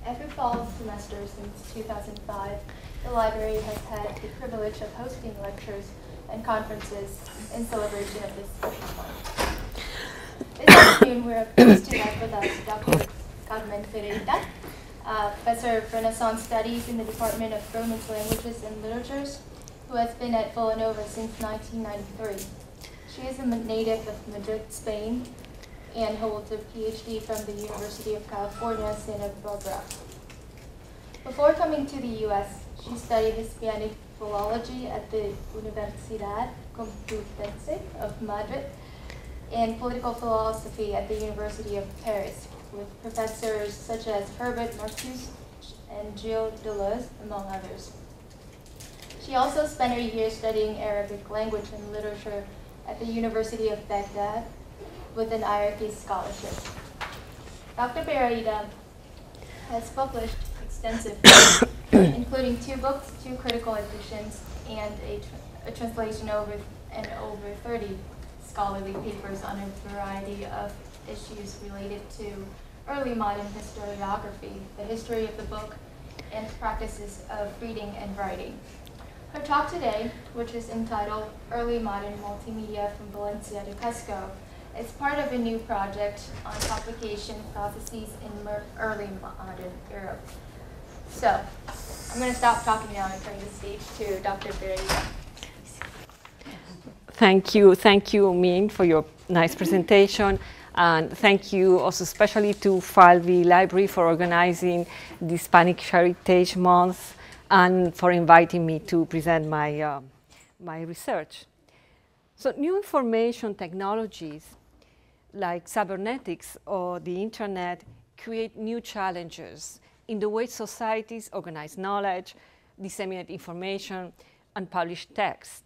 Every fall semester since 2005, the library has had the privilege of hosting lectures and conferences in celebration of this special month. This afternoon, we're pleased to have with us Dr. Carmen Peraita, Professor of Renaissance Studies in the Department of Romance Languages and Literatures, who has been at Villanova since 1993. She is a native of Madrid, Spain, and holds a PhD from the University of California, Santa Barbara. Before coming to the U.S., she studied Hispanic philology at the Universidad Complutense of Madrid and political philosophy at the University of Paris, with professors such as Herbert Marcuse and Gilles Deleuze, among others. She also spent her years studying Arabic language and literature at the University of Baghdad with an Iraqi scholarship. Dr. Peraita has published extensively, including 2 books, 2 critical editions, and a translation over 30 scholarly papers on a variety of issues related to early modern historiography, the history of the book, and practices of reading and writing. Her talk today, which is entitled Early Modern Multimedia from Valencia to Cusco, is part of a new project on publication processes in early modern Europe. So, I'm going to stop talking now and turn the stage to Dr. Peraita. Thank you, Min, for your nice presentation. And thank you also especially to Falvey Library for organizing the Hispanic Heritage Month and for inviting me to present my, my research. So new information technologies like cybernetics or the internet create new challenges in the way societies organize knowledge, disseminate information, and publish text.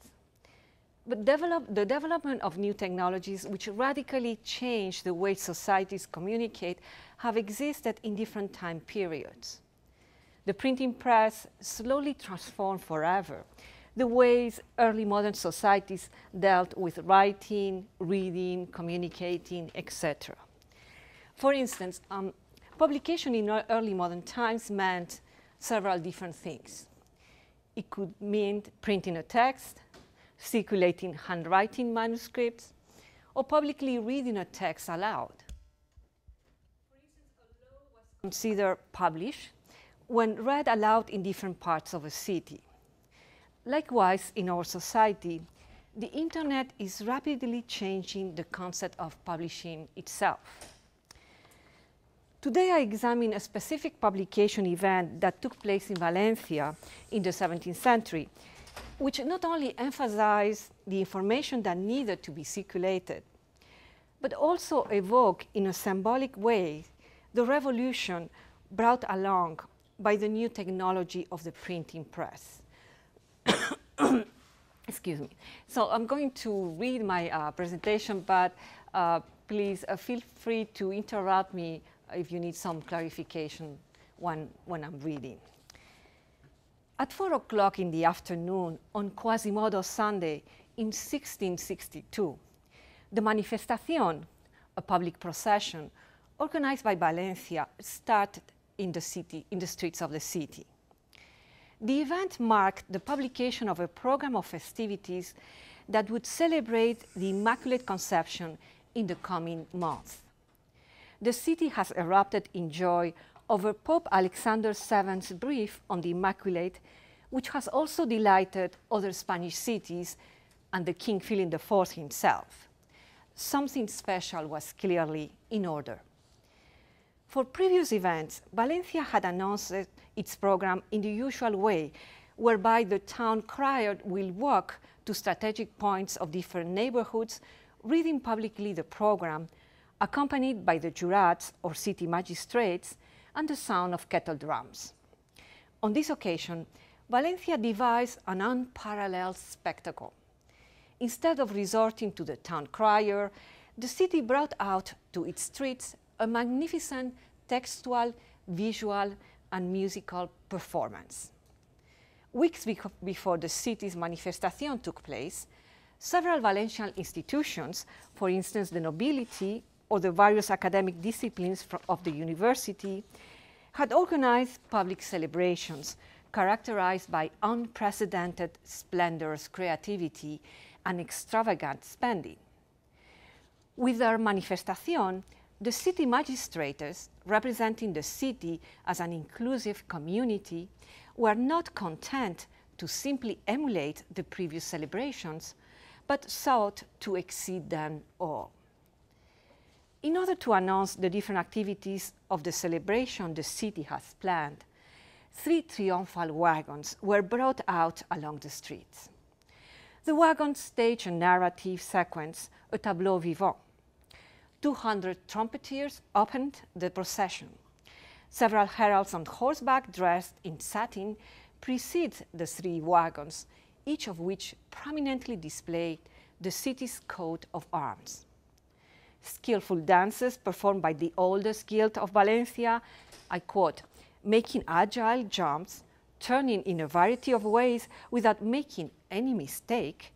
But the development of new technologies which radically change the way societies communicate have existed in different time periods. The printing press slowly transformed forever the ways early modern societies dealt with writing, reading, communicating, etc. For instance, publication in early modern times meant several different things. It could mean printing a text, circulating handwriting manuscripts, or publicly reading a text aloud. For instance, a law was considered published when read aloud in different parts of a city. Likewise, in our society, the internet is rapidly changing the concept of publishing itself. Today, I examine a specific publication event that took place in Valencia in the 17th century, which not only emphasized the information that needed to be circulated, but also evoked in a symbolic way the revolution brought along by the new technology of the printing press. Excuse me. So I'm going to read my presentation, but please feel free to interrupt me if you need some clarification when I'm reading. At 4 o'clock in the afternoon on Quasimodo Sunday in 1662, the Manifestazione, a public procession organized by Valencia, started in the city, in the streets of the city. The event marked the publication of a program of festivities that would celebrate the Immaculate Conception in the coming month. The city has erupted in joy over Pope Alexander VII's brief on the Immaculate, which has also delighted other Spanish cities and the King Philip IV himself. Something special was clearly in order. For previous events, Valencia had announced its program in the usual way, whereby the town crier will walk to strategic points of different neighborhoods, reading publicly the program, accompanied by the jurats or city magistrates and the sound of kettle drums. On this occasion, Valencia devised an unparalleled spectacle. Instead of resorting to the town crier, the city brought out to its streets a magnificent textual, visual, and musical performance. Weeks before the city's Manifestazione took place, several Valencian institutions, for instance the nobility or the various academic disciplines of the university, had organized public celebrations characterized by unprecedented splendors, creativity, and extravagant spending. With their Manifestación, the city magistrates, representing the city as an inclusive community, were not content to simply emulate the previous celebrations, but sought to exceed them all. In order to announce the different activities of the celebration the city has planned, 3 triumphal wagons were brought out along the streets. The wagons staged a narrative sequence, a tableau vivant. 200 trumpeters opened the procession. Several heralds on horseback dressed in satin precede the 3 wagons, each of which prominently displayed the city's coat of arms. Skillful dances performed by the oldest guild of Valencia, I quote, making agile jumps, turning in a variety of ways without making any mistake,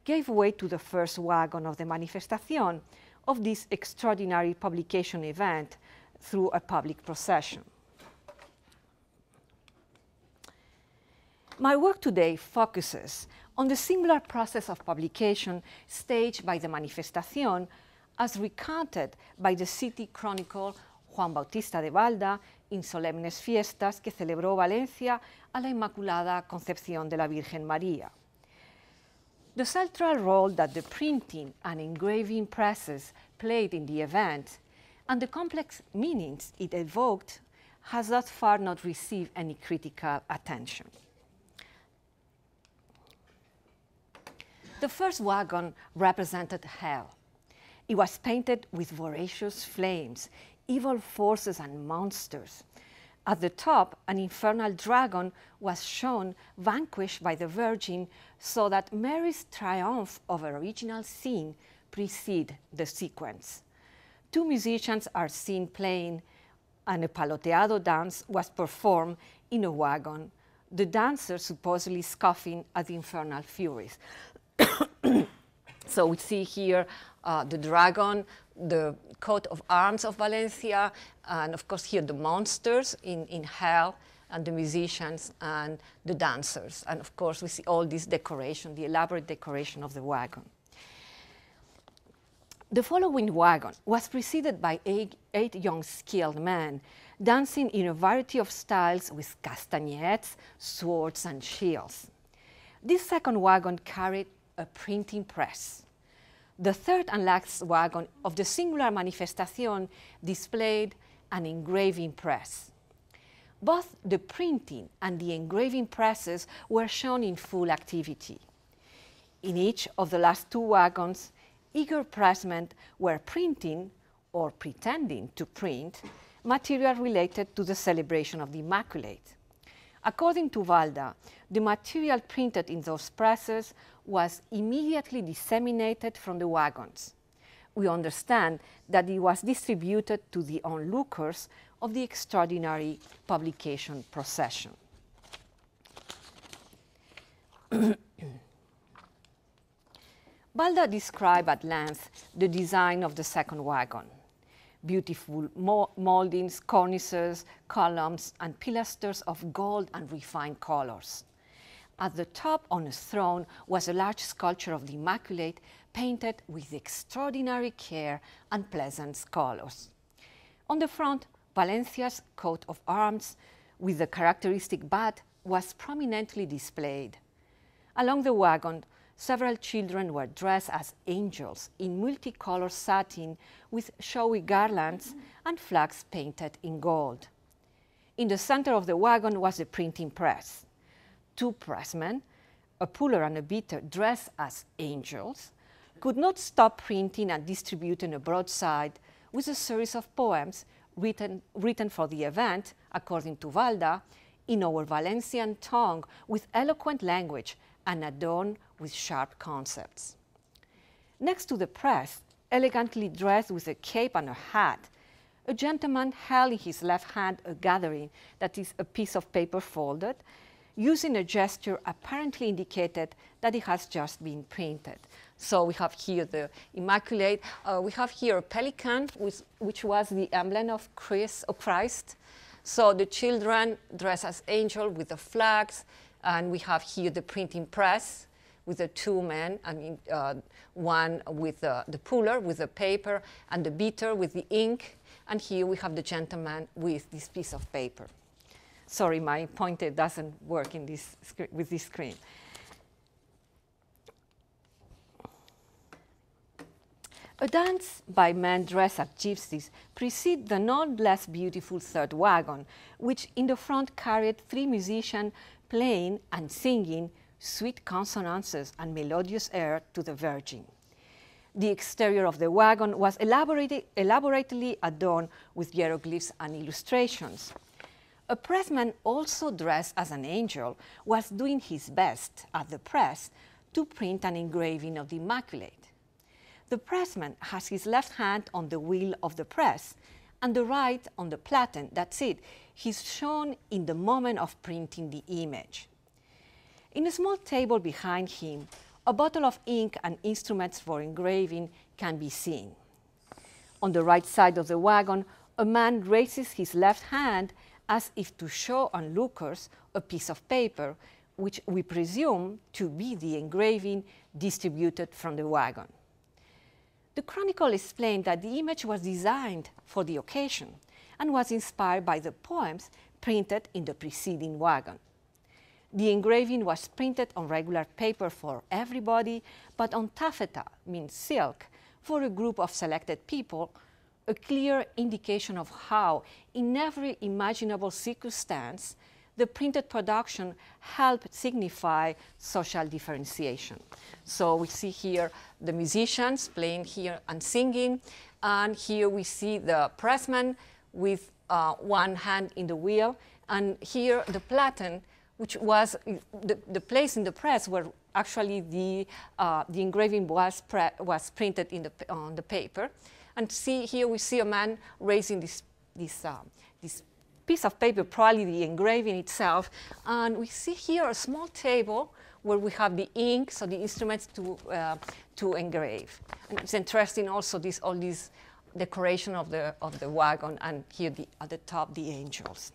gave way to the first wagon of the Manifestación of this extraordinary publication event through a public procession. My work today focuses on the singular process of publication staged by the Manifestación as recounted by the city chronicle Juan Bautista de Balda in Solemnes Fiestas que celebró Valencia a la Inmaculada Concepción de la Virgen María. The central role that the printing and engraving presses played in the event and the complex meanings it evoked has thus far not received any critical attention. The first wagon represented hell. It was painted with voracious flames, evil forces and monsters. At the top, an infernal dragon was shown vanquished by the Virgin so that Mary's triumph over original sin precede the sequence. 2 musicians are seen playing and a paloteado dance was performed in a wagon, the dancers supposedly scoffing at the infernal furies. So we see here the dragon, the coat of arms of Valencia, and of course here the monsters in hell, and the musicians and the dancers. And of course we see all this decoration, the elaborate decoration of the wagon. The following wagon was preceded by 8 young skilled men dancing in a variety of styles with castanets, swords, and shields. This second wagon carried a printing press. The third and last wagon of the singular Manifestación displayed an engraving press. Both the printing and the engraving presses were shown in full activity. In each of the last 2 wagons, eager pressmen were printing, or pretending to print, material related to the celebration of the Immaculate. According to Valda, the material printed in those presses was immediately disseminated from the wagons. We understand that it was distributed to the onlookers of the extraordinary publication procession. Balda described at length the design of the second wagon. Beautiful moldings, cornices, columns, and pilasters of gold and refined colors. At the top on a throne was a large sculpture of the Immaculate painted with extraordinary care and pleasant colors. On the front, Valencia's coat of arms with the characteristic bat was prominently displayed. Along the wagon, several children were dressed as angels in multicolored satin with showy garlands and flags painted in gold. In the center of the wagon was the printing press. 2 pressmen, a puller and a beater dressed as angels, could not stop printing and distributing a broadside with a series of poems written for the event, according to Valda, in our Valencian tongue with eloquent language and adorned with sharp concepts. Next to the press, elegantly dressed with a cape and a hat, a gentleman held in his left hand a gathering, that is a piece of paper folded, using a gesture apparently indicated that it has just been printed. So we have here the Immaculate. We have here a pelican, which was the emblem of Christ, So the children dress as angels with the flags, and we have here the printing press with the two men, one with the puller with the paper and the beater with the ink, and here we have the gentleman with this piece of paper. Sorry, my pointer doesn't work in this with this screen. A dance by men dressed as gypsies precedes the not less beautiful Third Wagon, which in the front carried 3 musicians playing and singing sweet consonances and melodious air to the Virgin. The exterior of the wagon was elaborately adorned with hieroglyphs and illustrations. A pressman, also dressed as an angel, was doing his best at the press to print an engraving of the Immaculate. The pressman has his left hand on the wheel of the press and the right on the platen. That's it. He's shown in the moment of printing the image. In a small table behind him, a bottle of ink and instruments for engraving can be seen. On the right side of the wagon, a man raises his left hand as if to show onlookers a piece of paper, which we presume to be the engraving distributed from the wagon. The chronicle explained that the image was designed for the occasion and was inspired by the poems printed in the preceding wagon. The engraving was printed on regular paper for everybody, but on taffeta, means silk, for a group of selected people, a clear indication of how, in every imaginable circumstance, the printed production helped signify social differentiation. So we see here the musicians playing here and singing, and here we see the pressman with one hand in the wheel, and here the platen, which was the place in the press where actually the engraving was printed on the paper. And here we see a man raising this piece of paper, probably the engraving itself, and we see here a small table where we have the ink, so the instruments to engrave. And it's interesting also all this decoration of the wagon, and here at the top the angels.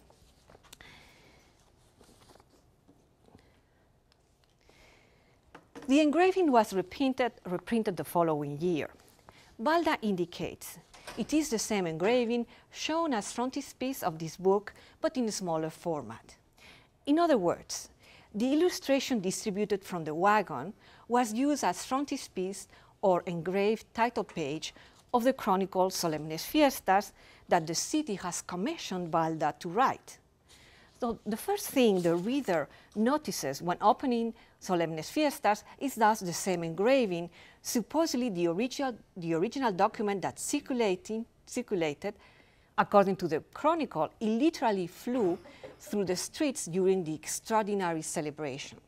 The engraving was reprinted the following year. Balda indicates it is the same engraving shown as frontispiece of this book, but in a smaller format. In other words, the illustration distributed from the wagon was used as frontispiece or engraved title page of the chronicle Solemnes Fiestas that the city has commissioned Balda to write. So the first thing the reader notices when opening Solemnes Fiestas is thus the same engraving, supposedly the original document that circulated. According to the chronicle, it literally flew through the streets during the extraordinary celebration.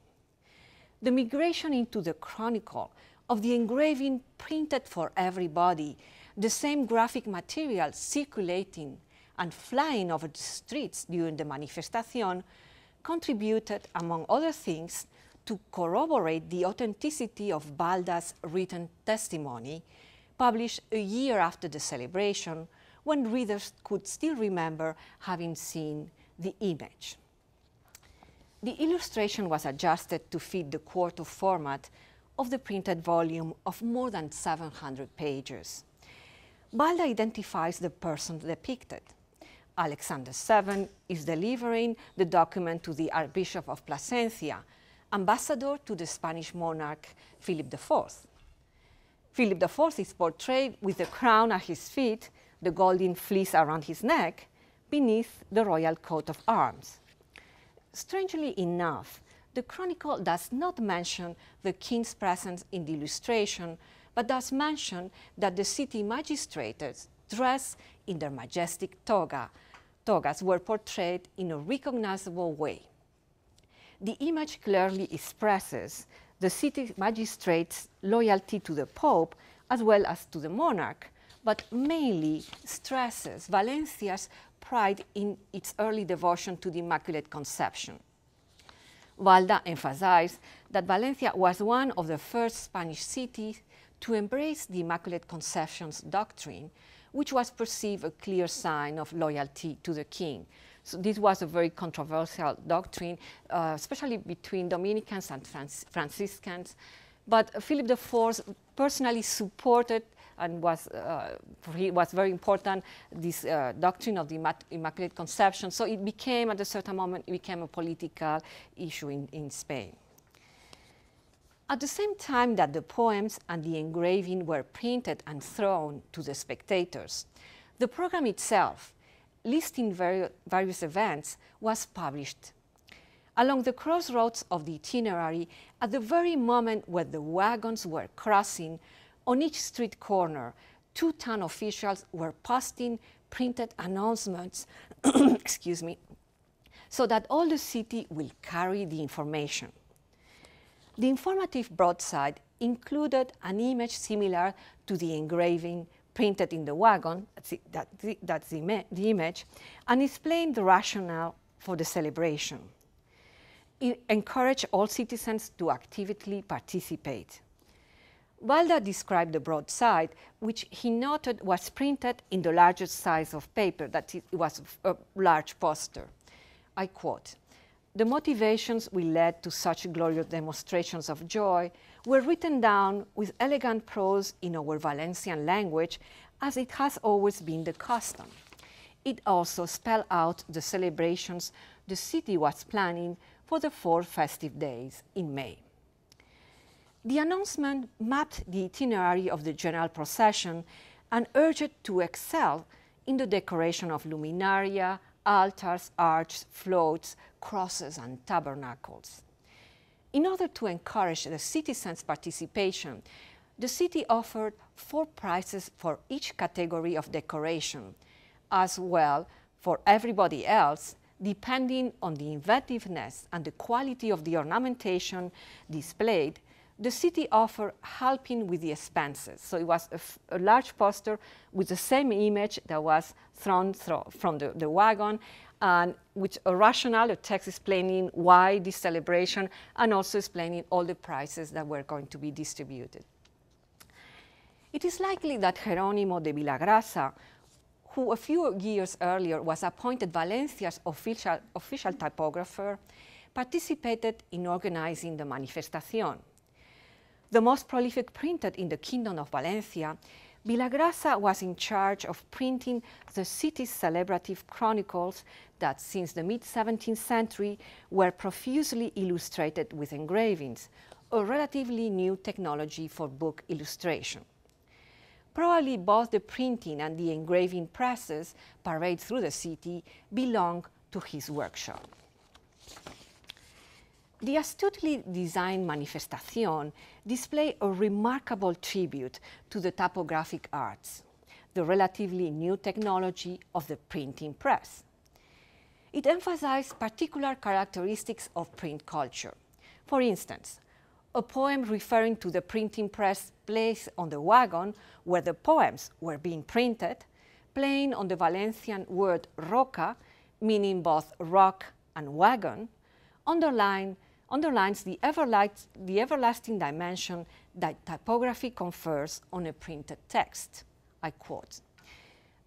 The migration into the chronicle of the engraving printed for everybody, the same graphic material circulating and flying over the streets during the Manifestazione, contributed, among other things, to corroborate the authenticity of Balda's written testimony, published a year after the celebration, when readers could still remember having seen the image. The illustration was adjusted to fit the quarto format of the printed volume of more than 700 pages. Balda identifies the person depicted. Alexander VII is delivering the document to the Archbishop of Plasencia, ambassador to the Spanish monarch Philip IV. Philip IV is portrayed with the crown at his feet, the golden fleece around his neck, beneath the royal coat of arms. Strangely enough, the chronicle does not mention the king's presence in the illustration, but does mention that the city magistrates, dressed in their majestic togas, were portrayed in a recognizable way. The image clearly expresses the city magistrates' loyalty to the Pope as well as to the monarch, but mainly stresses Valencia's pride in its early devotion to the Immaculate Conception. Balda emphasized that Valencia was one of the first Spanish cities to embrace the Immaculate Conception's doctrine, which was perceived a clear sign of loyalty to the king. So this was a very controversial doctrine, especially between Dominicans and Franciscans. But Philip IV personally supported and for him was very important, this doctrine of the Immaculate Conception. So it became, at a certain moment, it became a political issue in Spain. At the same time that the poems and the engraving were printed and thrown to the spectators, the program itself, listing various events, was published. Along the crossroads of the itinerary, at the very moment where the wagons were crossing, on each street corner, 2 town officials were posting printed announcements, excuse me, so that all the city will carry the information. The informative broadside included an image similar to the engraving printed in the wagon, that's the image, and explained the rationale for the celebration. It encouraged all citizens to actively participate. Valda described the broadside, which he noted was printed in the largest size of paper, that it was a large poster. I quote, "The motivations we led to such glorious demonstrations of joy were written down with elegant prose in our Valencian language, as it has always been the custom. It also spelled out the celebrations the city was planning for the 4 festive days in May." The announcement mapped the itinerary of the general procession and urged it to excel in the decoration of luminaria, altars, arches, floats, crosses, and tabernacles. In order to encourage the citizens' participation, the city offered 4 prizes for each category of decoration. As well, for everybody else, depending on the inventiveness and the quality of the ornamentation displayed, the city offered helping with the expenses. So it was a large poster with the same image that was thrown from the wagon, and with a rationale, a text explaining why this celebration, and also explaining all the prizes that were going to be distributed. It is likely that Jerónimo de Villagrasa, who a few years earlier was appointed Valencia's official typographer, participated in organizing the Manifestación. The most prolific printer in the Kingdom of Valencia, Villagrasa was in charge of printing the city's celebrative chronicles that since the mid-17th century were profusely illustrated with engravings, a relatively new technology for book illustration. Probably both the printing and the engraving presses parade through the city belong to his workshop. The astutely designed Manifestación displays a remarkable tribute to the typographic arts, the relatively new technology of the printing press. It emphasized particular characteristics of print culture. For instance, a poem referring to the printing press placed on the wagon where the poems were being printed, playing on the Valencian word roca, meaning both rock and wagon, underlines the everlasting dimension that typography confers on a printed text. I quote,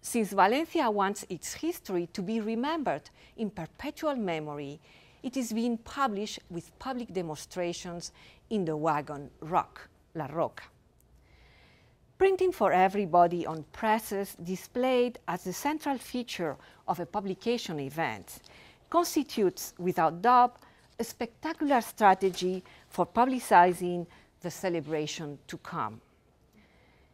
"Since Valencia wants its history to be remembered in perpetual memory, it is being published with public demonstrations in the wagon rock, La Roca." Printing for everybody on presses displayed as the central feature of a publication event constitutes, without doubt, a spectacular strategy for publicizing the celebration to come.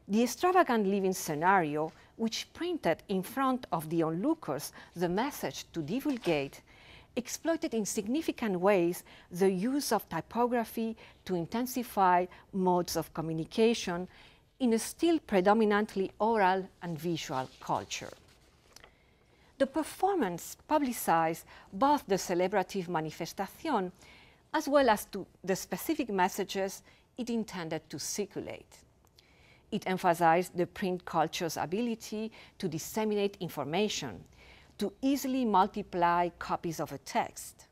The extravagant living scenario, which printed in front of the onlookers the message to divulgate, exploited in significant ways the use of typography to intensify modes of communication in a still predominantly oral and visual culture. The performance publicized both the celebrative Manifestación as well as the specific messages it intended to circulate. It emphasized the print culture's ability to disseminate information, to easily multiply copies of a text.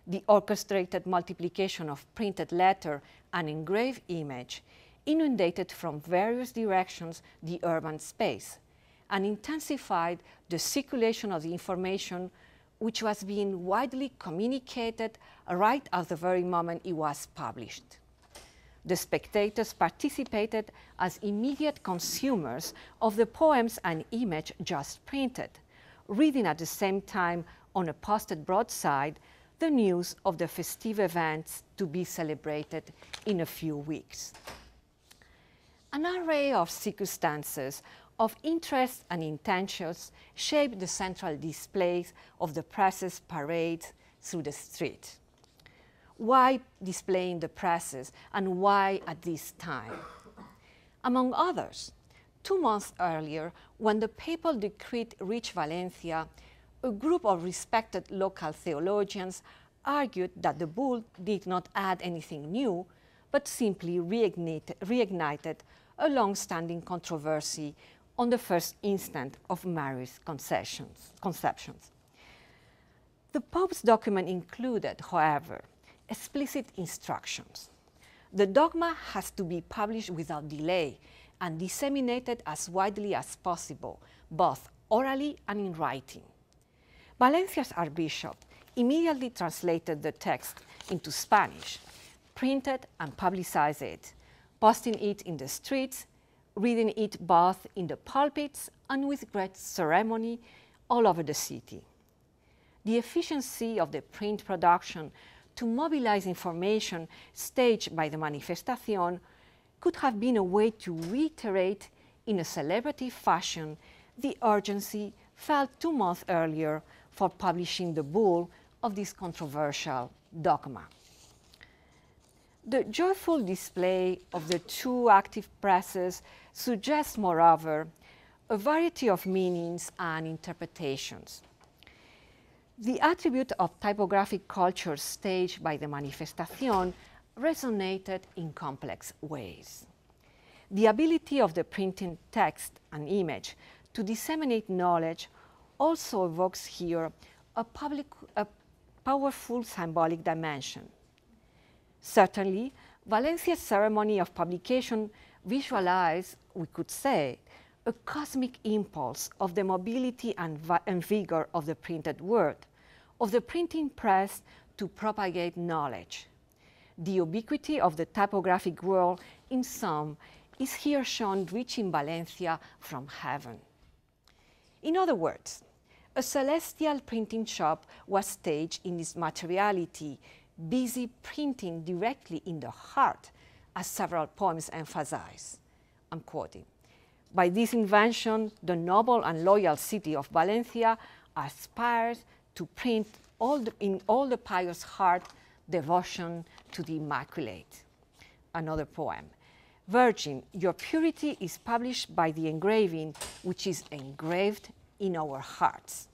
The orchestrated multiplication of printed letter and engraved image inundated from various directions the urban space, and intensified the circulation of the information which was being widely communicated right at the very moment it was published. The spectators participated as immediate consumers of the poems and image just printed, reading at the same time on a posted broadside the news of the festive events to be celebrated in a few weeks. An array of circumstances of interest and intentions shaped the central displays of the press's parades through the street. Why displaying the presses, and why at this time? Among others, 2 months earlier, when the papal decree reached Valencia, a group of respected local theologians argued that the bull did not add anything new, but simply reignited a long-standing controversy on the first instant of Mary's conceptions. The Pope's document included, however, explicit instructions. The dogma has to be published without delay and disseminated as widely as possible, both orally and in writing. Valencia's Archbishop immediately translated the text into Spanish, printed and publicized it, posting it in the streets, reading it both in the pulpits and with great ceremony all over the city. The efficiency of the print production to mobilize information staged by the Manifestazione could have been a way to reiterate in a celebrative fashion the urgency felt 2 months earlier for publishing the bull of this controversial dogma. The joyful display of the two active presses suggests, moreover, a variety of meanings and interpretations. The attribute of typographic culture staged by the Manifestazione resonated in complex ways. The ability of the printed text and image to disseminate knowledge also evokes here a powerful symbolic dimension. Certainly, Valencia's ceremony of publication visualized, we could say, a cosmic impulse of the mobility and vigor of the printed word, of the printing press to propagate knowledge. The ubiquity of the typographic world, in sum, is here shown reaching Valencia from heaven. In other words, a celestial printing shop was staged in its materiality, busy printing directly in the heart, as several poems emphasize. I'm quoting. By this invention, the noble and loyal city of Valencia aspires to print in all the pious heart devotion to the Immaculate. Another poem. Virgin, your purity is published by the engraving which is engraved in our hearts.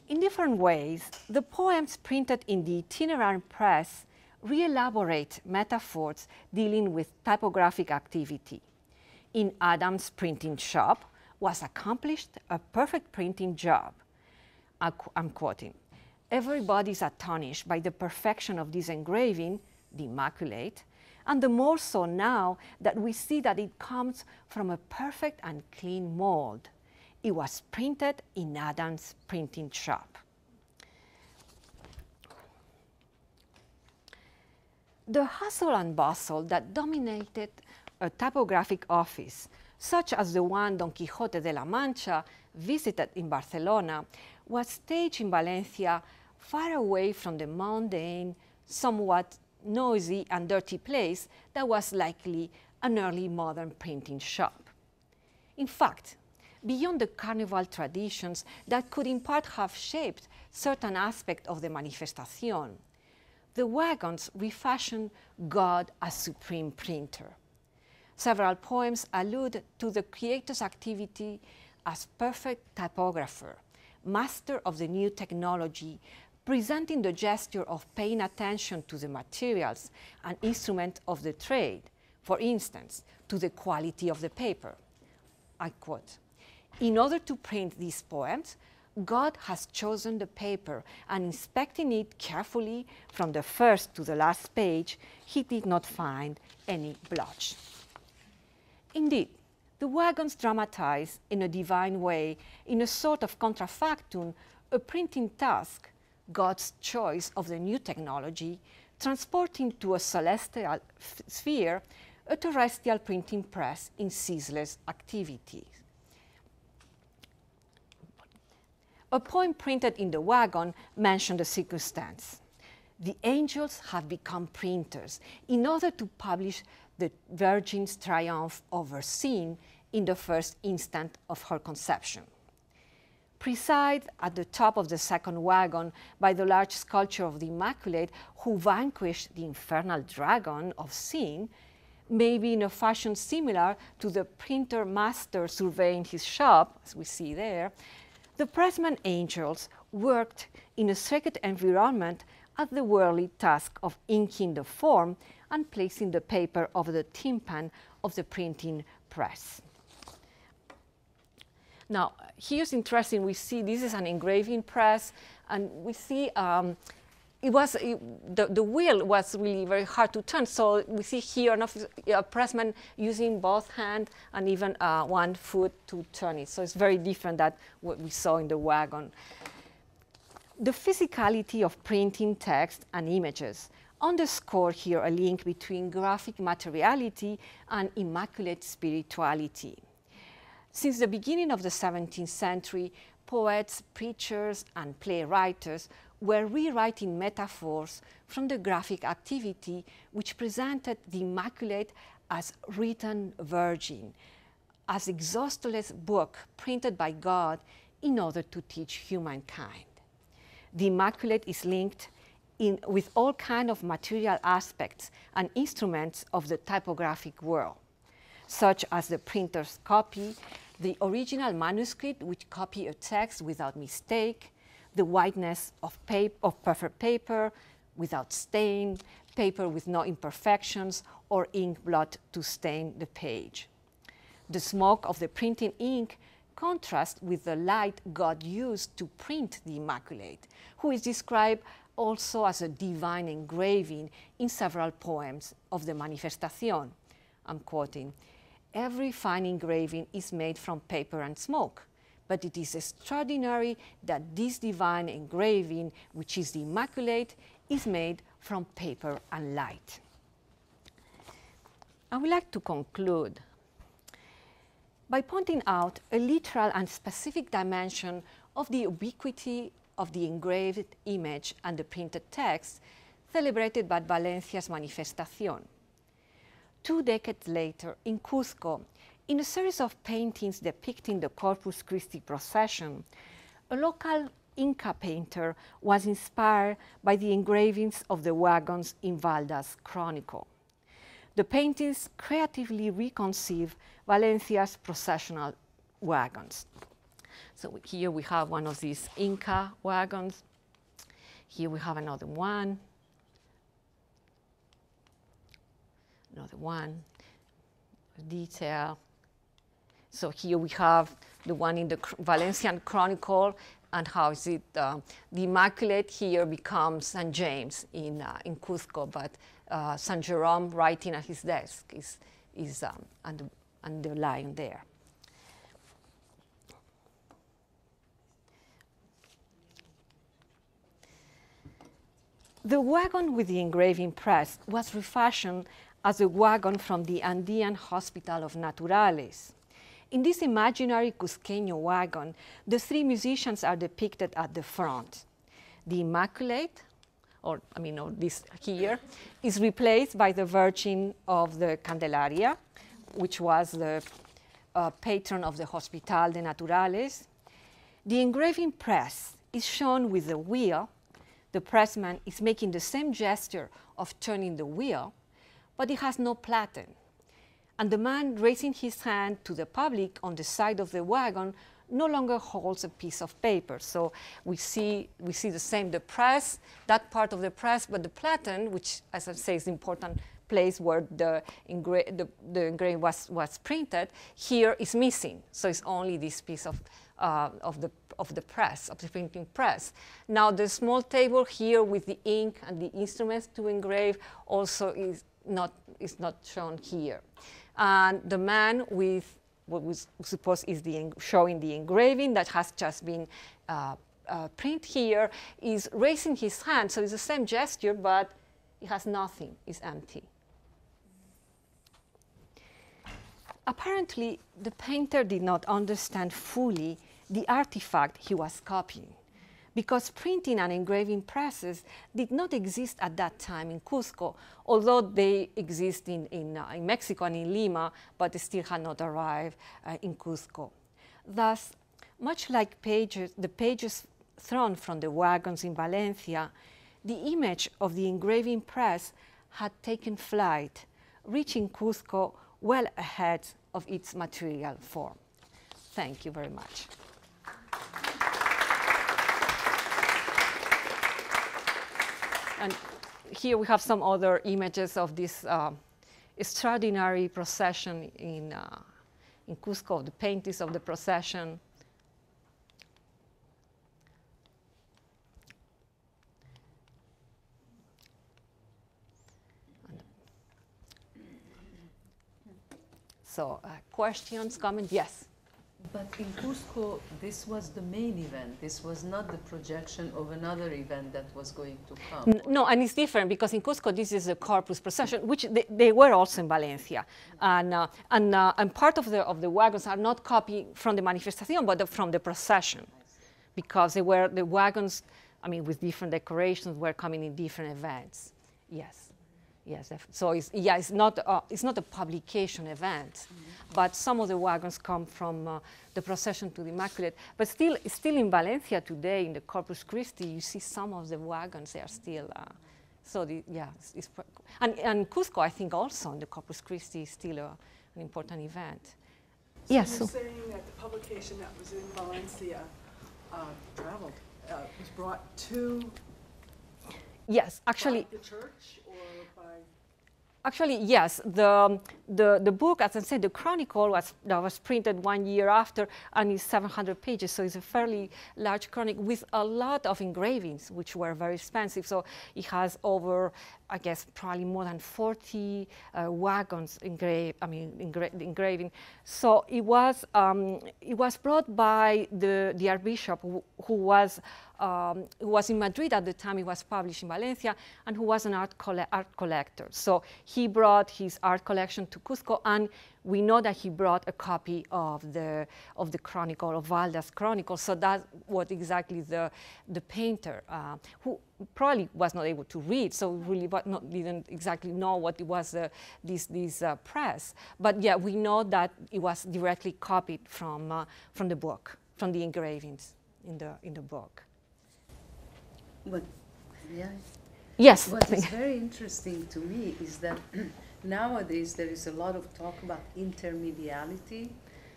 In different ways, the poems printed in the itinerant press re-elaborate metaphors dealing with typographic activity. In Adam's printing shop was accomplished a perfect printing job. I'm quoting. Everybody is astonished by the perfection of this engraving, the Immaculate, and the more so now that we see that it comes from a perfect and clean mold. It was printed in Adam's printing shop. The hustle and bustle that dominated a typographic office, such as the one Don Quixote de la Mancha visited in Barcelona, was staged in Valencia far away from the mundane, somewhat noisy and dirty place that was likely an early modern printing shop. In fact, beyond the carnival traditions that could in part have shaped certain aspects of the Manifestazione, the wagons refashioned God as supreme printer. Several poems allude to the creator's activity as perfect typographer, master of the new technology, presenting the gesture of paying attention to the materials and instruments of the trade, for instance, to the quality of the paper. I quote, in order to print these poems, God has chosen the paper, and inspecting it carefully from the first to the last page, he did not find any blotch. Indeed, the wagons dramatize in a divine way, in a sort of contrafactum, a printing task, God's choice of the new technology, transporting to a celestial sphere a terrestrial printing press in ceaseless activity. A poem printed in the wagon mentioned the circumstance. The angels have become printers in order to publish the Virgin's triumph over sin in the first instant of her conception. Preside at the top of the second wagon by the large sculpture of the Immaculate who vanquished the infernal dragon of sin, maybe in a fashion similar to the printer master surveying his shop, as we see there, the pressman angels worked in a sacred environment at the worldly task of inking the form and placing the paper over the tympan of the printing press. Now, here's interesting. We see this is an engraving press, and we see the wheel was really very hard to turn. So we see here a pressman using both hands and even one foot to turn it. So it's very different than what we saw in the wagon. The physicality of printing text and images underscore here a link between graphic materiality and immaculate spirituality. Since the beginning of the 17th century, poets, preachers, and playwrights were rewriting metaphors from the graphic activity which presented the Immaculate as written virgin, as exhaustless book printed by God in order to teach humankind. The Immaculate is linked with all kinds of material aspects and instruments of the typographic world, such as the printer's copy, the original manuscript which copy a text without mistake, the whiteness of perfect paper without stain, paper with no imperfections, or ink blot to stain the page. The smoke of the printing ink contrasts with the light God used to print the Immaculate, who is described also as a divine engraving in several poems of the Manifestazione. I'm quoting, "Every fine engraving is made from paper and smoke, but it is extraordinary that this divine engraving, which is the Immaculate, is made from paper and light." I would like to conclude by pointing out a literal and specific dimension of the ubiquity of the engraved image and the printed text celebrated by Valencia's Manifestazione. 2 decades later, in Cusco, in a series of paintings depicting the Corpus Christi procession, a local Inca painter was inspired by the engravings of the wagons in Valda's Chronicle. The paintings creatively reconceive Valencia's processional wagons. So here we have one of these Inca wagons. Here we have another one. Another one, detail. So here we have the one in the Valencian Chronicle, and how is it, the Immaculate here becomes St. James in Cusco, but St. Jerome writing at his desk is underlying there. The wagon with the engraving press was refashioned as a wagon from the Andean Hospital of Naturales. In this imaginary Cusqueño wagon, the 3 musicians are depicted at the front. The Immaculate, this here, is replaced by the Virgin of the Candelaria, which was the patron of the Hospital de Naturales. The engraving press is shown with the wheel. The pressman is making the same gesture of turning the wheel, but it has no platen. And the man raising his hand to the public on the side of the wagon no longer holds a piece of paper. So we see the same, the press, that part of the press, but the platen, which, as I say, is the important place where the engraving was printed, here is missing. So it's only this piece of the press, of the printing press. Now the small table here with the ink and the instruments to engrave also is not shown here. And the man with what we suppose is showing the engraving that has just been print here is raising his hand, so it's the same gesture, but it has nothing, it's empty. Apparently, the painter did not understand fully the artifact he was copying, because printing and engraving presses did not exist at that time in Cusco, although they exist in Mexico and in Lima, but they still had not arrived in Cusco. Thus, much like the pages thrown from the wagons in Valencia, the image of the engraving press had taken flight, reaching Cusco well ahead of its material form. Thank you very much. And here we have some other images of this extraordinary procession in Cusco, the paintings of the procession. So questions, comments? Yes? But in Cusco, this was the main event. This was not the projection of another event that was going to come. No, and it's different because in Cusco, this is a corpus procession, which they were also in Valencia. And part of the wagons are not copied from the Manifestazione, but from the procession. Because they were, the wagons, I mean, with different decorations, were coming in different events. Yes. Yes, so it's not a publication event, but some of the wagons come from the procession to the Immaculate. But still in Valencia today, in the Corpus Christi, you see some of the wagons. They are still and Cusco, I think, also in the Corpus Christi is still an important event. So yes. You're saying that the publication that was in Valencia traveled, was brought to. Yes, actually. By the church or by? Actually, yes. The book, as I said, the chronicle was printed 1 year after, and it's 700 pages, so it's a fairly large chronicle with a lot of engravings, which were very expensive. So it has over, I guess, probably more than 40 wagons engraving. So it was brought by the Archbishop, who was in Madrid at the time it was published in Valencia, and who was an art collector. So he brought his art collection to Cusco, and we know that he brought a copy of the chronicle, of Valda's chronicle. So that's what exactly the painter, who probably was not able to read, so really didn't exactly know what it was this press. But yeah, we know that it was directly copied from the book, from the engravings in the book. But, yeah. Yes. What is very interesting to me is that nowadays there is a lot of talk about intermediality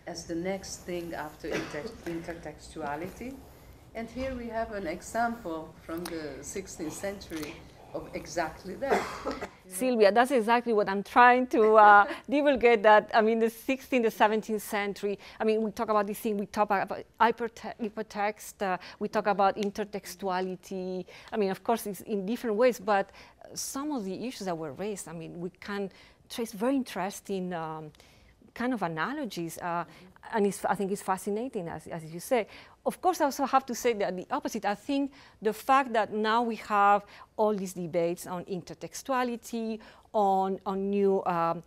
as the next thing after intertextuality. And here we have an example from the 16th century of exactly that. Sylvia, that's exactly what I'm trying to divulgate, that, I mean, the 16th, the 17th century, I mean, we talk about this thing, we talk about hypertext, we talk about intertextuality. I mean, of course, it's in different ways, but some of the issues that were raised, I mean, we can trace very interesting kind of analogies, and I think it's fascinating, as you say. Of course, I also have to say that the opposite. I think the fact that now we have all these debates on intertextuality, on new on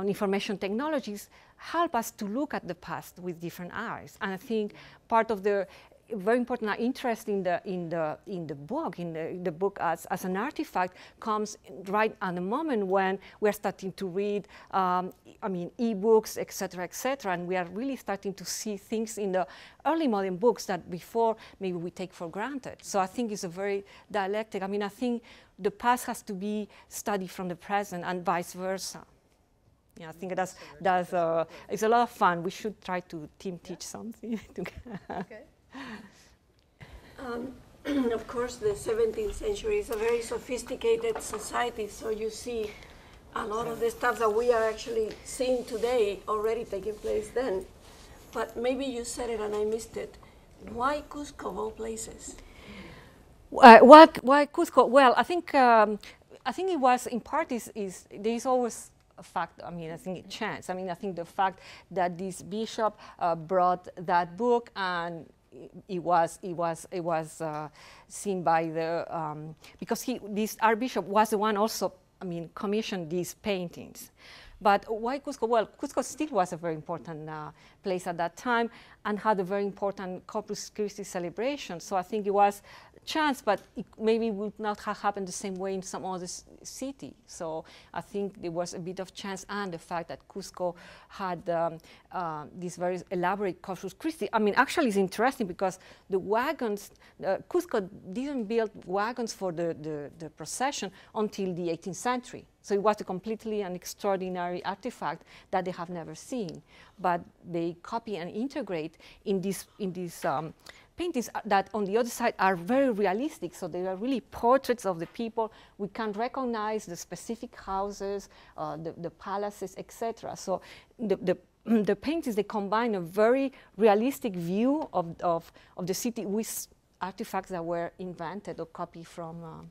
information technologies, help us to look at the past with different eyes. And I think part of the very important interest in the book as an artifact comes right at the moment when we're starting to read, I mean, e-books, etc., and we are really starting to see things in the early modern books that before maybe we take for granted. So I think it's a very dialectic. I mean, I think the past has to be studied from the present and vice versa. Yeah, I think it's a lot of fun. We should try to teach something together. Okay. Of course, the 17th century is a very sophisticated society, so you see a lot of the stuff that we are actually seeing today already taking place then. But maybe you said it and I missed it. Why Cusco of all places? Why Cusco? Well, I think it was in part is there is always a fact. I mean, I think it's chance. I mean, I think the fact that this bishop brought that book and it was seen by the because this Archbishop was the one also, I mean, commissioned these paintings. But why Cusco? Well, Cusco still was a very important place at that time and had a very important Corpus Christi celebration. So I think it was a chance, but it maybe would not have happened the same way in some other city. So I think there was a bit of chance, and the fact that Cusco had this very elaborate Corpus Christi. I mean, actually it's interesting because the wagons, Cusco didn't build wagons for the procession until the 18th century. So it was a completely an extraordinary artifact that they have never seen. But they copy and integrate in these paintings that on the other side are very realistic. So they are really portraits of the people. We can recognize the specific houses, the palaces, etc. So the paintings, they combine a very realistic view of the city with artifacts that were invented or copied from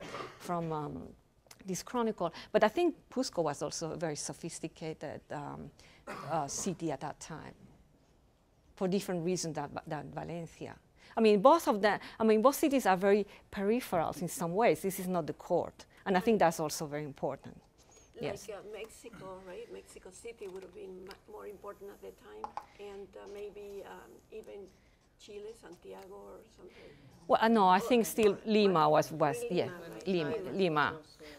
this chronicle. But I think Cusco was also a very sophisticated city at that time, for different reasons than Valencia. I mean, both cities are very peripheral in some ways. This is not the court, and I think that's also very important. Like yes. Mexico, right? Mexico City would have been more important at the time, and maybe even Chile, Santiago, or something. Well, no, I think still Lima was Lima, yeah, right.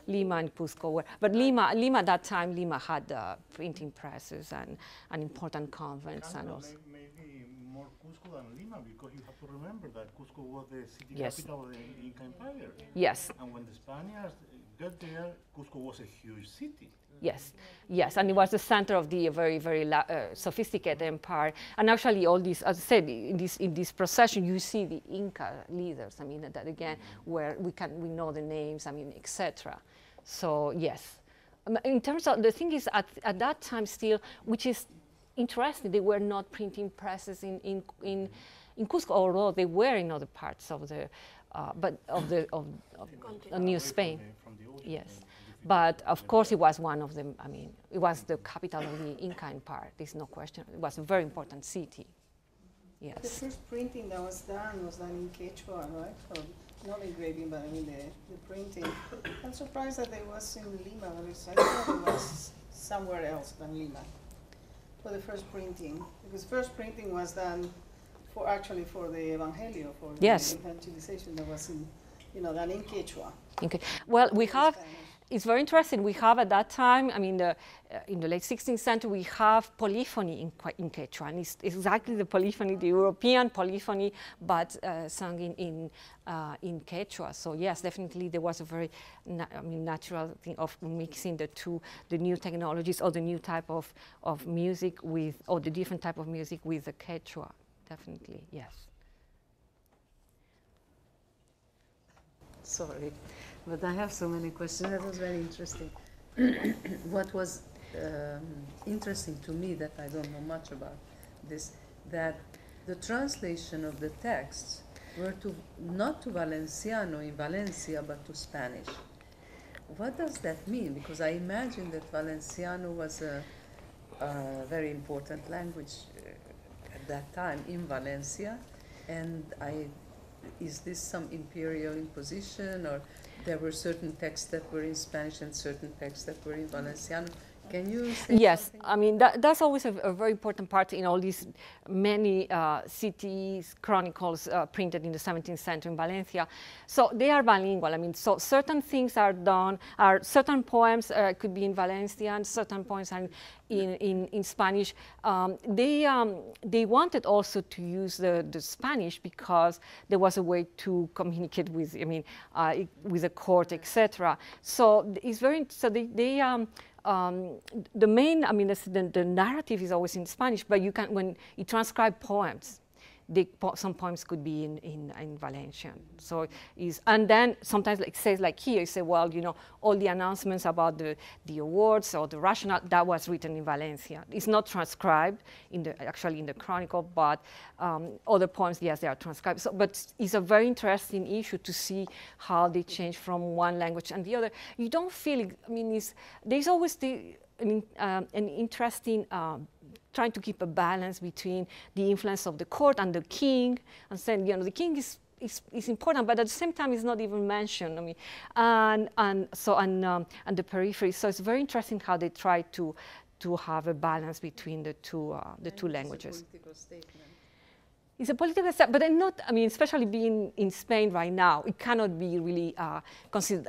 Lima and Cusco were, but Lima at that time, Lima had printing presses and important convents and also. Maybe more Cusco than Lima, because you have to remember that Cusco was the city Yes. capital of the Inca Empire. Yes. And when the Spaniards got there, Cusco was a huge city. Yes, yes, and it was the center of the very, very sophisticated empire. And actually, all these, as I said, in this procession, you see the Inca leaders. I mean, that again, where we know the names. I mean, etc. So yes, in terms of the thing is, at that time still, which is interesting, they were not printing presses in Cusco, although they were in other parts of the, of New Spain. From the ocean. Yes. But of course, it was one of them. I mean, it was the capital of the Inca Empire. There's no question. It was a very important city. The Yes. first printing that was done in Quechua, right? So not engraving, but I mean the printing. I'm surprised that it was in Lima. I thought it was somewhere else than Lima for the first printing, because first printing was done for the Evangelio, for Yes. the evangelization that was done in Quechua. Okay. Well, we have. Spanish. It's very interesting. We have at that time, I mean, in the late 16th century, we have polyphony in Quechua, and it's exactly the polyphony, the European polyphony, but sung in Quechua. So yes, definitely there was a very natural thing of mixing the new technologies or the new type of music with, or the different type of music with the Quechua. Definitely, yes. Sorry, but I have so many questions. That was very interesting. What was interesting to me, that I don't know much about this, that the translation of the texts were not to Valenciano in Valencia, but to Spanish. What does that mean? Because I imagine that Valenciano was a very important language at that time in Valencia, and is this some imperial imposition, or there were certain texts that were in Spanish and certain texts that were in Valenciano? Can you say Yes, something? I mean, that's always a very important part in all these many cities, chronicles printed in the 17th century in Valencia. So they are bilingual. I mean, so certain things are done, certain poems could be in Valencian, certain poems are in Spanish. They wanted also to use the Spanish because there was a way to communicate with, I mean, with the court, etc. So it's very, so the main, I mean, the narrative is always in Spanish, but you can, when you transcribe poems, some poems could be in Valencian. So and then sometimes it says like here, you say, well, you know, all the announcements about the awards or the rationale, that was written in Valencia. It's not transcribed actually in the chronicle, but other poems, yes, they are transcribed. So, but it's a very interesting issue to see how they change from one language and the other. You don't feel, I mean, there's always an interesting trying to keep a balance between the influence of the court and the king, and saying, the king is important, but at the same time, it's not even mentioned. I mean, and the periphery. So it's very interesting how they try to have a balance between the two languages. It's a political statement. It's a political step, but not, I mean, especially being in Spain right now, it cannot be really considered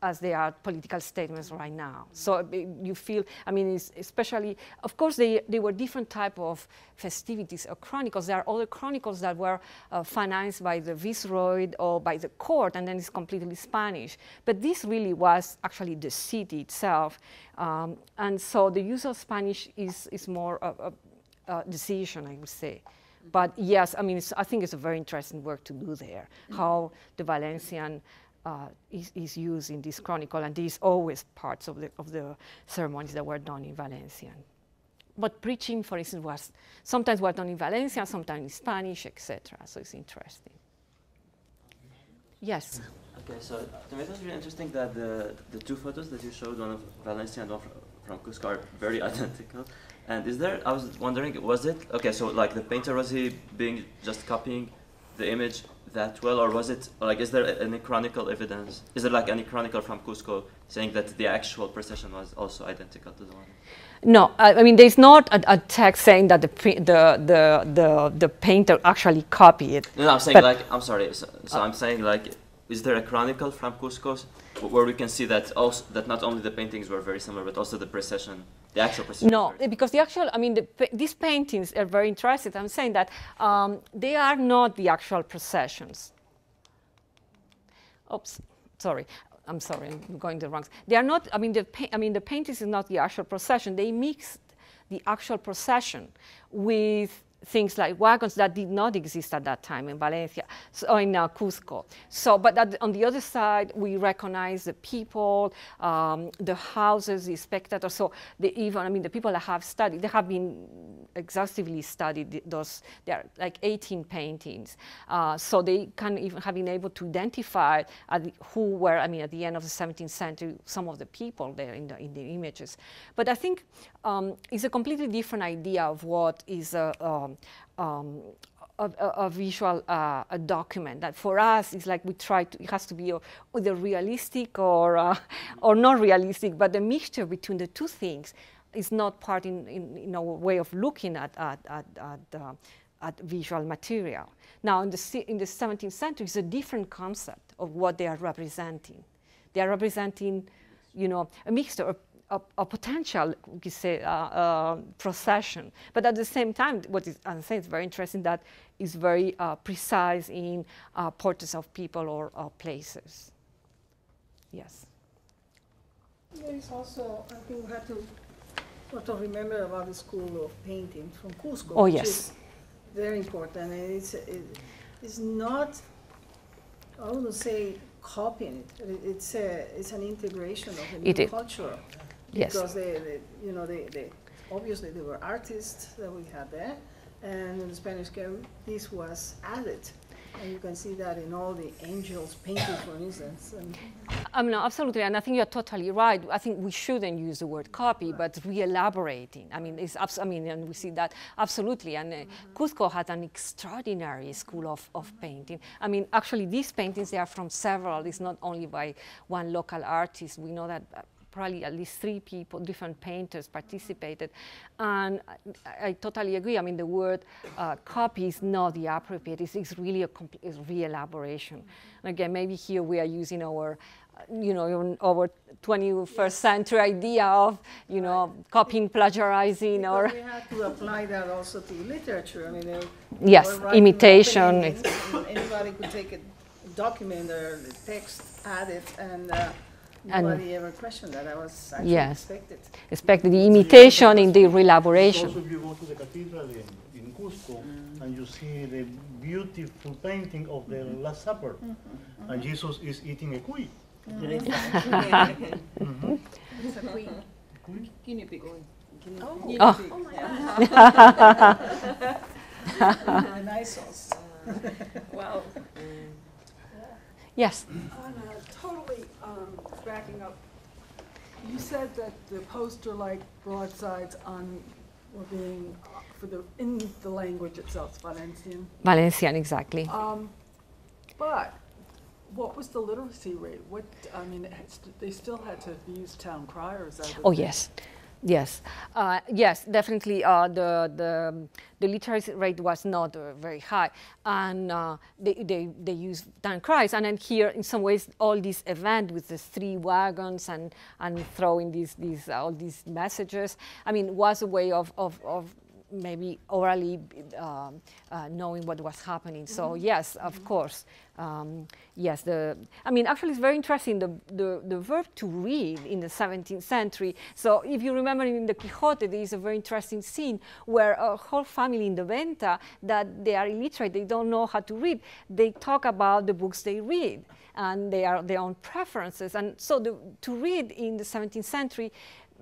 as they are political statements right now. So you feel, I mean, especially, of course, they were different type of festivities or chronicles. There are other chronicles that were financed by the viceroy or by the court, and then it's completely Spanish. But this really was actually the city itself. And so the use of Spanish is more a decision, I would say. But yes, I mean, I think it's a very interesting work to do there, how the Valencian is used in this chronicle, and these always parts of the ceremonies that were done in Valencian. But preaching, for instance, sometimes was done in Valencian, sometimes in Spanish, etc. So it's interesting. Yes? Okay, so to me it was really interesting that the two photos that you showed, one of Valencia and one from Cusco, are very identical. And I was wondering, was it, okay, so like the painter, was he just copying the image that well, or was it, like, is there any chronicle evidence? Is there like any chronicle from Cusco saying that the actual procession was also identical to the one? No, I mean, there's not a text saying that the painter actually copied it. No, I'm saying like, I'm sorry, so I'm saying like, is there a chronicle from Cusco where we can see that that not only the paintings were very similar, but also the procession, the actual procession? No, because the actual, I mean, these paintings are very interesting. I'm saying that they are not the actual processions. Oops, sorry. I'm sorry, I'm going the wrong. They are not, I mean, the paintings is not the actual procession. They mixed the actual procession with things like wagons that did not exist at that time in Valencia, or in Cusco. So, but on the other side, we recognize the people, the houses, the spectators. So, the people that have studied, they have been exhaustively studied those. There are like 18 paintings. So they can even have been able to identify who were, I mean, at the end of the 17th century, some of the people there in the images. But I think it's a completely different idea of what is a visual a document. That for us is like we try to. It has to be either realistic or not realistic. But the mixture between the two things is not part in our way of looking at visual material. Now in the 17th century, it's a different concept of what they are representing. They are representing, a mixture. A potential, we could say, procession. But at the same time, I'm saying it's very interesting that it's very precise in portraits of people or places. Yes. There is also, I think we have to sort of remember about the school of painting from Cusco. Oh, which yes. is very important. And it's not, I wouldn't say copying it. It's an integration of a new culture. Yes. Because they obviously there were artists that we had there, and when the Spanish came, this was added, and you can see that in all the angels painted, for instance. No, absolutely, and I think you're totally right. I think we shouldn't use the word copy, but re-elaborating. I mean, and we see that absolutely. And Cusco had an extraordinary school of painting. I mean, actually, these paintings, they are from several. It's not only by one local artist. We know that. Probably at least 3 people, different painters participated. And I totally agree. I mean, the word copy is not the appropriate. It's really a re-elaboration. And again, maybe here we are using our, our 21st century idea of, copying, plagiarizing, because we have to apply that also to literature. I mean, yes, imitation. Anybody could take a document or the text, add it, and nobody ever questioned that. That was actually expected the imitation in the re-elaboration. Also, if you go to the cathedral in Cusco and you see the beautiful painting of the Last Supper, and Jesus is eating a cuy. It's a queen. Guinea pig. Oh my God. Nice sauce. Wow. Yes. Totally backing up. You said that the poster-like broadsides on were being, in the language itself, Valencian. Valencian, exactly. But what was the literacy rate? They still had to use town criers. Oh, yes. Yes, yes, definitely. The literacy rate was not very high, and they used town cries. And then here, in some ways, all this event with the 3 wagons and throwing all these messages, I mean, was a way of maybe orally knowing what was happening. So yes, of course, yes. I mean, actually, it's very interesting the verb to read in the 17th century. So if you remember in the Quixote, there is a very interesting scene where a whole family in the Venta that they are illiterate, they don't know how to read. They talk about the books they read, and they are their own preferences. And so to read in the 17th century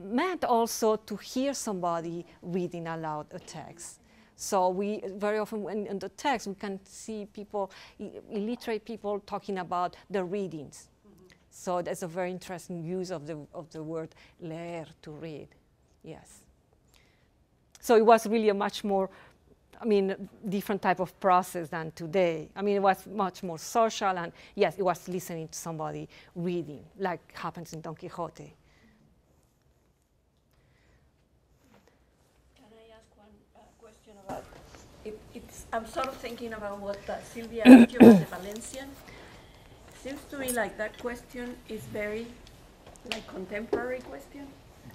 meant also to hear somebody reading aloud a text. So we very often in the text we can see people, illiterate people, talking about the readings. So that's a very interesting use of the word leer, to read. Yes. So it was really a much more, I mean, different type of process than today. I mean, it was much more social, and yes, it was listening to somebody reading, like happens in Don Quixote. I'm sort of thinking about what Sylvia asked you about the Valencian. Seems to me like that question is very contemporary question.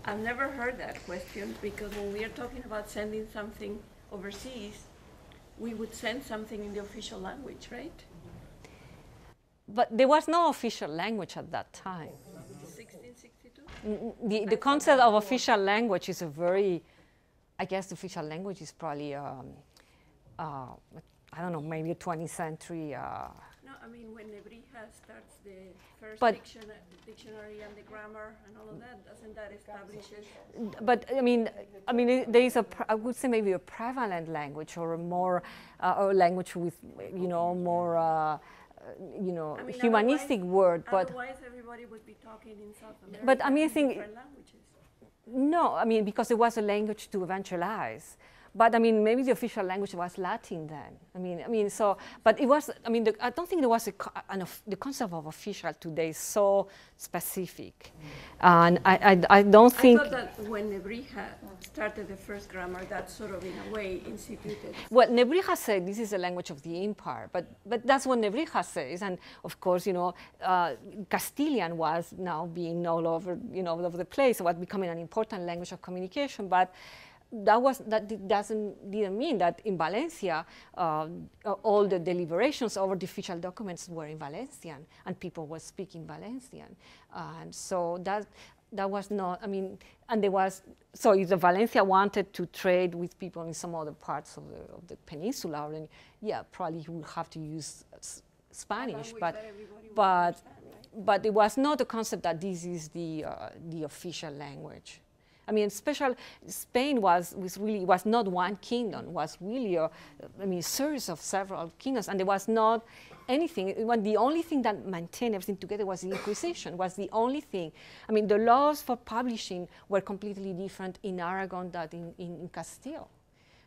I've never heard that question, because when we are talking about sending something overseas, we would send something in the official language, right? But there was no official language at that time. 1662? The concept of official language is a very, I guess the official language is probably I don't know, maybe a 20th century. No, I mean, when Nebrija starts the first dictionary and the grammar and all of that, doesn't that establish it? But I mean, there is I would say maybe a prevalent language, or a more a language with, more, humanistic word. But otherwise, everybody would be talking in South America. But I mean, I think different languages. No, I mean, because it was a language to evangelize. But I mean, maybe the official language was Latin then. But it was. I mean, I don't think there was the concept of official today is so specific, and I don't think. I thought that when Nebrija started the first grammar, that sort of in a way instituted. Well, Nebrija said this is the language of the empire, but that's what Nebrija says, and of course, Castilian was now being all over the place, was becoming an important language of communication, but. Didn't mean that in Valencia all the deliberations over the official documents were in Valencian and people were speaking Valencian, and so that was not. I mean, and there was. So if the Valencia wanted to trade with people in some other parts of the peninsula, then probably he would have to use Spanish, but it was not a concept that this is the official language. I mean, Spain was not one kingdom. Was really a series of several kingdoms, and there was not anything. The only thing that maintained everything together was the Inquisition. Was the only thing. I mean, the laws for publishing were completely different in Aragon than in Castile.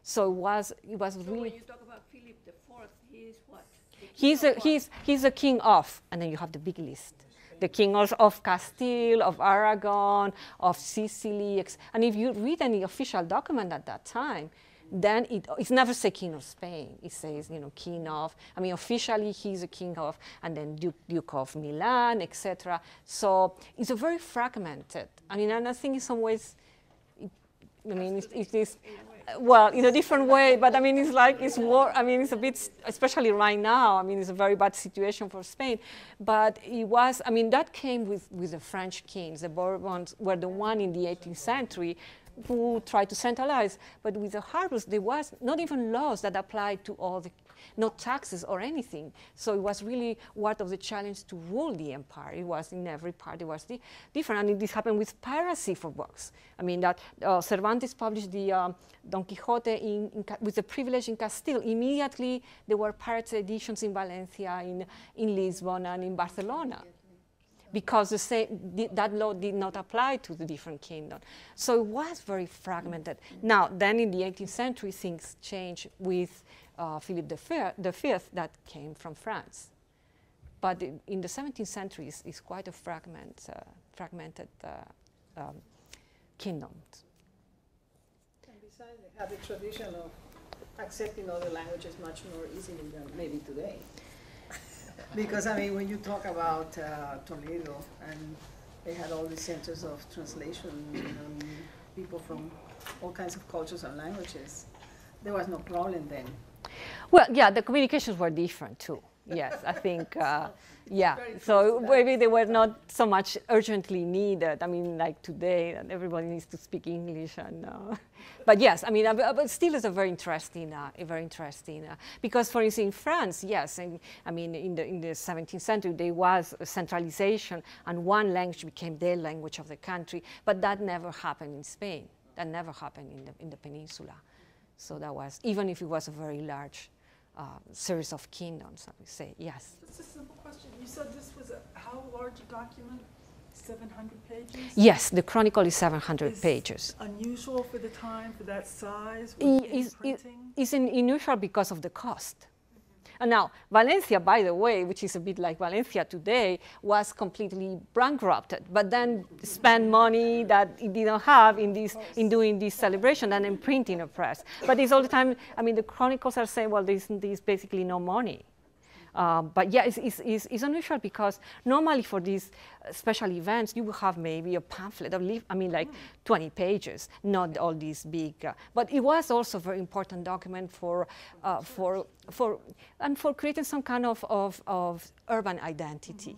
So it was really. When you talk about Philip IV, he is what? He's a king of, and then you have the big list. The king of Castile, of Aragon, of Sicily. And if you read any official document at that time, then it's never say king of Spain. It says, king of. I mean, officially he's a king of, and then Duke of Milan, etc. So it's a very fragmented. I mean, and I think in some ways, it is. Well, in a different way, but I mean, it's war. I mean, it's a bit, especially right now. I mean, it's a very bad situation for Spain. But it was. I mean, that came with the French kings. The Bourbons were the one in the 18th century who tried to centralize. But with the Habsburgs, there was not even laws that applied to all no taxes or anything. So it was really part of the challenge to rule the empire. It was in every part. It was different, and this happened with piracy for books. I mean, that Cervantes published the Don Quixote with the privilege in Castile. Immediately, there were pirate editions in Valencia, in Lisbon, and in Barcelona. because that law did not apply to the different kingdoms. So it was very fragmented. Now, then in the 18th century, things changed with Philip V that came from France. But in the 17th century, it's quite a fragmented kingdom. And besides, they have the tradition of accepting other languages much more easily than maybe today. Because, I mean, when you talk about Toledo, and they had all these centers of translation, people from all kinds of cultures and languages, there was no problem then. Well, yeah, the communications were different too. Yes, I think, yeah. So maybe they were not so much urgently needed. I mean, like today, and everybody needs to speak English. And, but yes, I mean, but still it's a very interesting, because for instance, in France, yes, and, I mean, in the 17th century, there was a centralization, and one language became the language of the country. But that never happened in Spain. That never happened in the peninsula. So that was, even if it was a very large series of kingdoms, I would say, yes. Just a simple question. You said this was how large a document? 700 pages? Yes, the chronicle is 700 pages. Unusual for the time, for that size? It's unusual because of the cost. And now, Valencia, by the way, which is a bit like Valencia today, was completely bankrupted, but then spent money that it didn't have in doing this celebration and in printing a press. But it's all the time, I mean, the chronicles are saying, well, there's basically no money. But yeah, it's unusual because normally for these special events, you will have maybe a pamphlet of, like 20 pages, not all these big. But it was also a very important document for creating some kind of urban identity,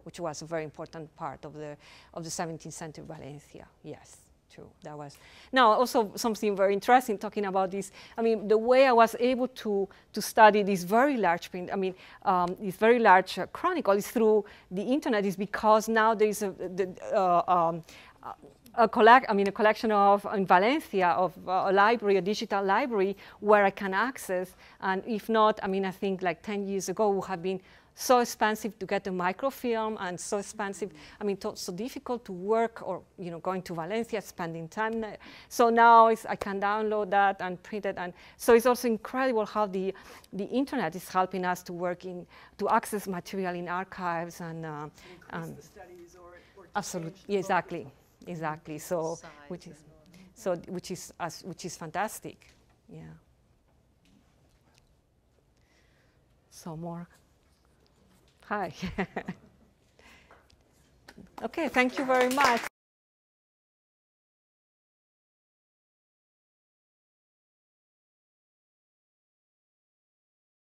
which was a very important part of the 17th century Valencia. Yes. True, that was. Now, also something very interesting talking about this. I mean, the way I was able to study this very large print, I mean, this very large chronicle is through the internet, is because now there is a collection of, in Valencia, of a library, a digital library, where I can access. And if not, I mean, I think like 10 years ago would have been so expensive to get a microfilm, and so expensive, I mean, so difficult to work, or going to Valencia, spending time there. So now I can download that and print it, and so it's also incredible how the internet is helping us to work to access material in archives and the studies or absolutely, exactly. So which is fantastic, yeah. So more. Hi. Okay, thank you very much.